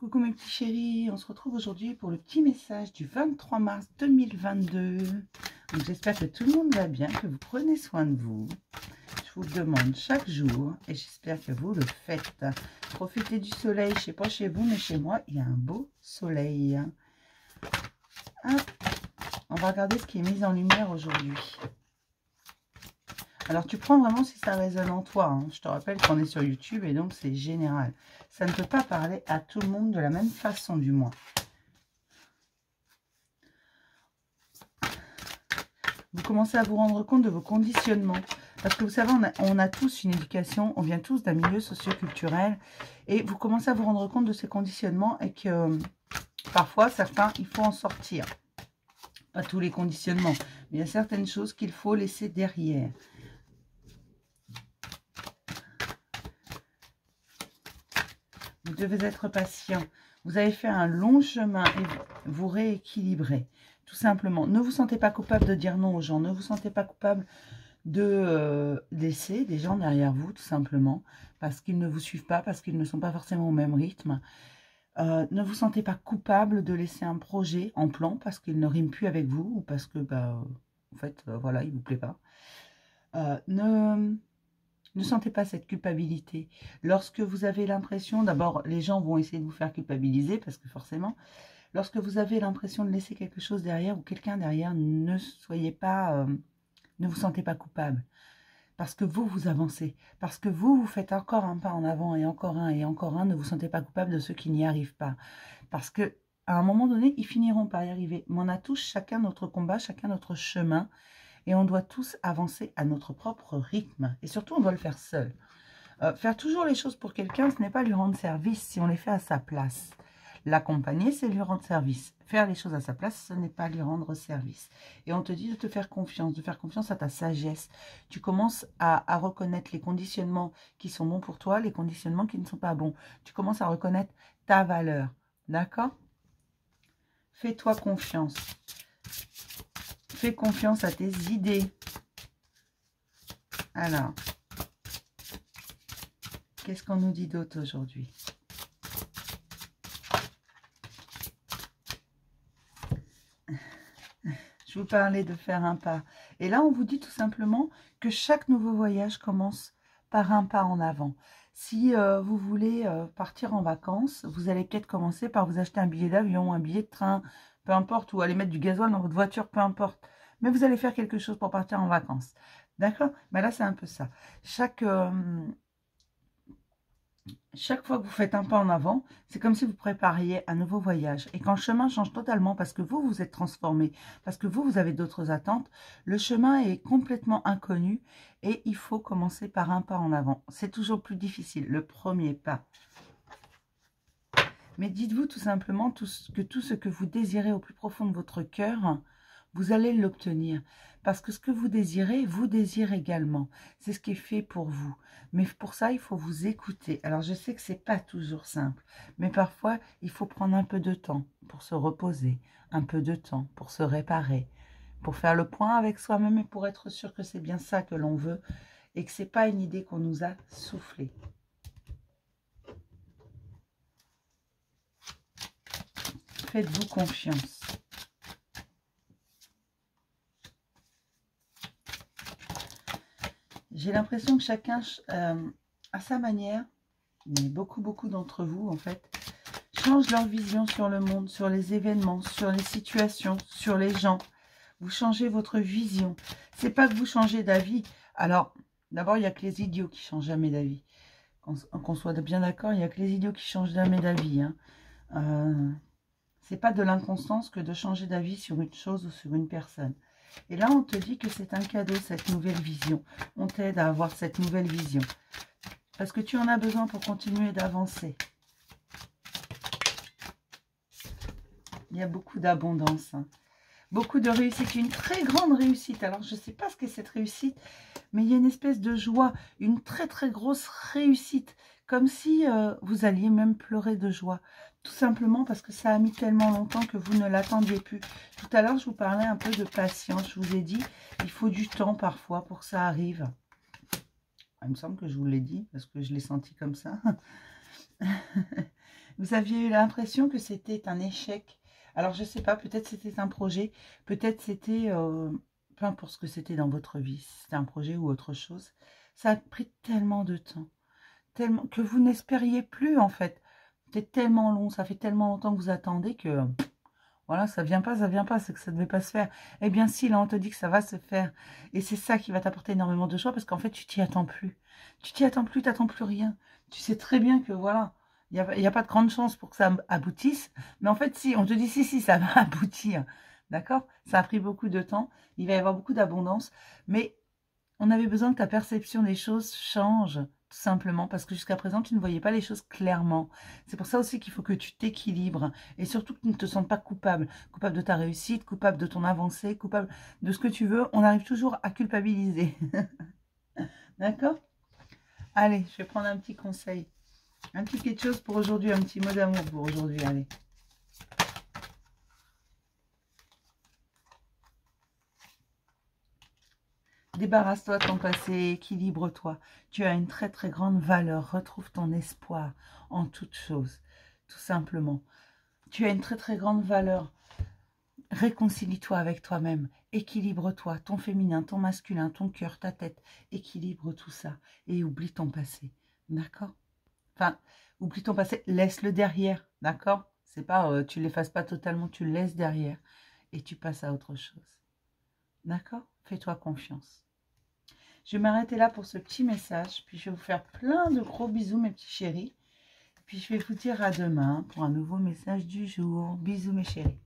Coucou mes petits chéris, on se retrouve aujourd'hui pour le petit message du 23 mars 2022. J'espère que tout le monde va bien, que vous prenez soin de vous. Je vous le demande chaque jour et j'espère que vous le faites. Profitez du soleil, je ne sais pas chez vous, mais chez moi, il y a un beau soleil. Hop. On va regarder ce qui est mis en lumière aujourd'hui. Alors, tu prends vraiment si ça résonne en toi. Hein. Je te rappelle qu'on est sur YouTube et donc c'est général. Ça ne peut pas parler à tout le monde de la même façon, du moins. Vous commencez à vous rendre compte de vos conditionnements. Parce que vous savez, on a tous une éducation, on vient tous d'un milieu socio-culturel. Et vous commencez à vous rendre compte de ces conditionnements et que parfois, certains, il faut en sortir. Pas tous les conditionnements, mais il y a certaines choses qu'il faut laisser derrière. Vous devez être patient. Vous avez fait un long chemin et vous rééquilibrez. Tout simplement. Ne vous sentez pas coupable de dire non aux gens. Ne vous sentez pas coupable de laisser des gens derrière vous, tout simplement. Parce qu'ils ne vous suivent pas, parce qu'ils ne sont pas forcément au même rythme. Ne vous sentez pas coupable de laisser un projet en plan parce qu'il ne rime plus avec vous ou parce que, en fait, voilà, il ne vous plaît pas. Ne sentez pas cette culpabilité. Lorsque vous avez l'impression, d'abord, les gens vont essayer de vous faire culpabiliser, parce que forcément, lorsque vous avez l'impression de laisser quelque chose derrière ou quelqu'un derrière, ne soyez pas, ne vous sentez pas coupable. Parce que vous, vous avancez. Parce que vous faites encore un pas en avant et encore un et encore un. Ne vous sentez pas coupable de ceux qui n'y arrivent pas. Parce que à un moment donné, ils finiront par y arriver. Mais on a tous chacun notre combat, chacun notre chemin. Et on doit tous avancer à notre propre rythme. Et surtout, on doit le faire seul. Faire toujours les choses pour quelqu'un, ce n'est pas lui rendre service si on les fait à sa place. L'accompagner, c'est lui rendre service. Faire les choses à sa place, ce n'est pas lui rendre service. Et on te dit de te faire confiance à ta sagesse. Tu commences à reconnaître les conditionnements qui sont bons pour toi, les conditionnements qui ne sont pas bons. Tu commences à reconnaître ta valeur. D'accord? Fais-toi confiance. Fais confiance à tes idées. Alors, qu'est-ce qu'on nous dit d'autre aujourd'hui? Je vous parlais de faire un pas. Et là, on vous dit tout simplement que chaque nouveau voyage commence par un pas en avant. Si vous voulez partir en vacances, vous allez peut-être commencer par vous acheter un billet d'avion, un billet de train, peu importe, ou aller mettre du gasoil dans votre voiture, peu importe. Mais vous allez faire quelque chose pour partir en vacances. D'accord? Mais là, c'est un peu ça. Chaque fois que vous faites un pas en avant, c'est comme si vous prépariez un nouveau voyage. Et quand le chemin change totalement, parce que vous, vous êtes transformé, parce que vous avez d'autres attentes, le chemin est complètement inconnu et il faut commencer par un pas en avant. C'est toujours plus difficile, le premier pas. Mais dites-vous tout simplement que tout ce que vous désirez au plus profond de votre cœur, vous allez l'obtenir. Parce que ce que vous désire également. C'est ce qui est fait pour vous. Mais pour ça, il faut vous écouter. Alors, je sais que ce n'est pas toujours simple. Mais parfois, il faut prendre un peu de temps pour se reposer. Un peu de temps pour se réparer. Pour faire le point avec soi-même et pour être sûr que c'est bien ça que l'on veut. Et que ce n'est pas une idée qu'on nous a soufflée. Faites-vous confiance. J'ai l'impression que chacun, à sa manière, mais beaucoup d'entre vous, en fait, changent leur vision sur le monde, sur les événements, sur les situations, sur les gens. Vous changez votre vision. C'est pas que vous changez d'avis. Alors, d'abord, il n'y a que les idiots qui changent jamais d'avis. Qu'on soit bien d'accord, il n'y a que les idiots qui changent jamais d'avis. Hein. C'est pas de l'inconstance que de changer d'avis sur une chose ou sur une personne. Et là, on te dit que c'est un cadeau, cette nouvelle vision. On t'aide à avoir cette nouvelle vision. Parce que tu en as besoin pour continuer d'avancer. Il y a beaucoup d'abondance. Hein. Beaucoup de réussite. Une très grande réussite. Alors, je ne sais pas ce qu'est cette réussite, mais il y a une espèce de joie. Une très grosse réussite. Comme si vous alliez même pleurer de joie. Tout simplement parce que ça a mis tellement longtemps que vous ne l'attendiez plus. Tout à l'heure, je vous parlais un peu de patience. Je vous ai dit, il faut du temps parfois pour que ça arrive. Il me semble que je vous l'ai dit, parce que je l'ai senti comme ça. Vous aviez eu l'impression que c'était un échec. Alors, je ne sais pas, peut-être c'était un projet, peut-être c'était, peu importe ce que c'était dans votre vie, si c'était un projet ou autre chose. Ça a pris tellement de temps, tellement que vous n'espériez plus, en fait. C'était tellement long, ça fait tellement longtemps que vous attendez que, voilà, ça vient pas, c'est que ça ne devait pas se faire. Eh bien, si, là, on te dit que ça va se faire. Et c'est ça qui va t'apporter énormément de joie, parce qu'en fait, tu t'y attends plus. Tu t'y attends plus, tu n'attends plus rien. Tu sais très bien que, voilà, il y a pas de grande chance pour que ça aboutisse. Mais en fait, si, on te dit, si, ça va aboutir. D'accord? Ça a pris beaucoup de temps. Il va y avoir beaucoup d'abondance. Mais on avait besoin que ta perception des choses change, tout simplement, parce que jusqu'à présent, tu ne voyais pas les choses clairement. C'est pour ça aussi qu'il faut que tu t'équilibres, et surtout que tu ne te sens pas coupable. Coupable de ta réussite, coupable de ton avancée, coupable de ce que tu veux. On arrive toujours à culpabiliser. D'accord? Allez, je vais prendre un petit conseil. Un petit quelque chose pour aujourd'hui, un petit mot d'amour pour aujourd'hui, allez. Débarrasse-toi de ton passé, équilibre-toi. Tu as une très très grande valeur. Retrouve ton espoir en toute chose, tout simplement. Tu as une très très grande valeur. Réconcilie-toi avec toi-même. Équilibre-toi, ton féminin, ton masculin, ton cœur, ta tête. Équilibre tout ça et oublie ton passé. D'accord? Enfin, oublie ton passé, laisse-le derrière. D'accord? C'est pas, tu ne l'effaces pas totalement, tu le laisses derrière et tu passes à autre chose. D'accord? Fais-toi confiance. Je vais m'arrêter là pour ce petit message. Puis je vais vous faire plein de gros bisous, mes petits chéris. Puis je vais vous dire à demain pour un nouveau message du jour. Bisous, mes chéris.